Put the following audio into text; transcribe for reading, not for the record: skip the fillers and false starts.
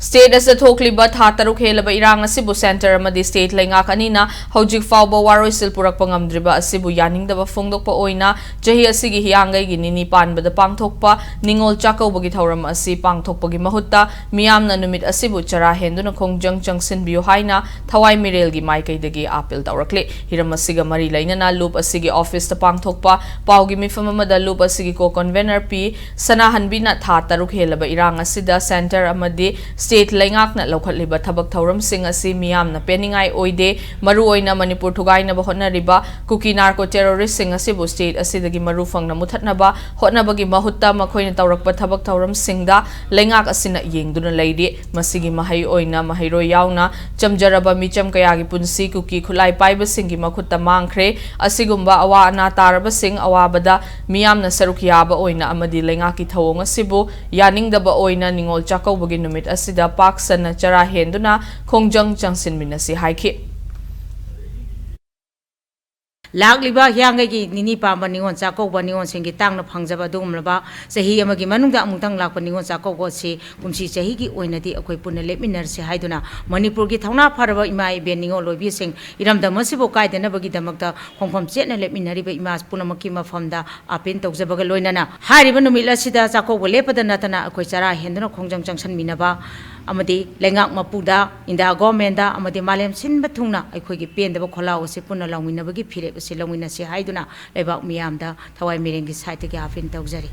State as the Tokliba Tataru Helaba Iranga Sibu Center Madi State Langakanina, Hojik Fauba Waro Silpurak Pangamdriba, Sibu Yaning the Fungdokpa Oina, Jahi Asigi Hianga Ginini Pan, but the Pangtokpa, Ningol Chakouba Gitauram Asi Pangtokpagi Mahuta, Miamna Numit Asibu Chara Henduna Kong Junction Biohaina, Tawai Mirelgi Maike Degi Apil Taurakle, Hiramasiga Mari Lainana, Loop Asigi Office the Pangtokpa, Paugi Mifamada Loop Asigi Co Convener P, Sanahan Bina Tataru Helaba Iranga Sida Center Amadi, State Langak na local liba tabak tauram sing asi miyam na peningai oide maru oina Manipur thugai na bahona riba kuki narco terrorist sing asi bu state asi dagi marufang na muthat na ba hotna bagi mahutta makhoi na taurak pa tabak tauram singda langak asina yengduna leide masigi mahai oina mahairo yauna chamjaraba micham kayagi punsi kuki khulai paiba singi makhutta mangkhre asigumba awa ana taraba sing awabada miyam na saruk yaba oina amadi langaki thawong asibu yaning daba oina Ningol Chakouba gi numit asida Paksan Chara Henduna Kongjang Jangsin Minasi Haiki Lagliba Yangi Nini Pamba Ningon Chakouba Ningon Singi Tang of Hangzaba Dumlaba, Sahi Amagi Manunga Mutang Lapa Ningon Chakouba Si, Kumsi Sahiki Oinati, Aquipuna Leminer Si Haiduna, Manipur Gitana Parava Imai Beningol Lobising, Iram the Masibo Kai, the Nabagi Damaka, Hongkong Jet and Leminari Imas Punamakima from the Apin Tokzabagaloinana, Haribanumila Sida Chakouba Lepa the Natana, Aquachara, Hendra Kongjang Junction Minaba. Amadi Lengak Mapuda, in the Gomenda, Amadi Malem Sin Batuna, I could get pain the Bokola, Sipuna Longwina Bagi Pire, Silawina Si Haiduna, about Miamda, Tawai Miring is Haitaki Afin Togzari.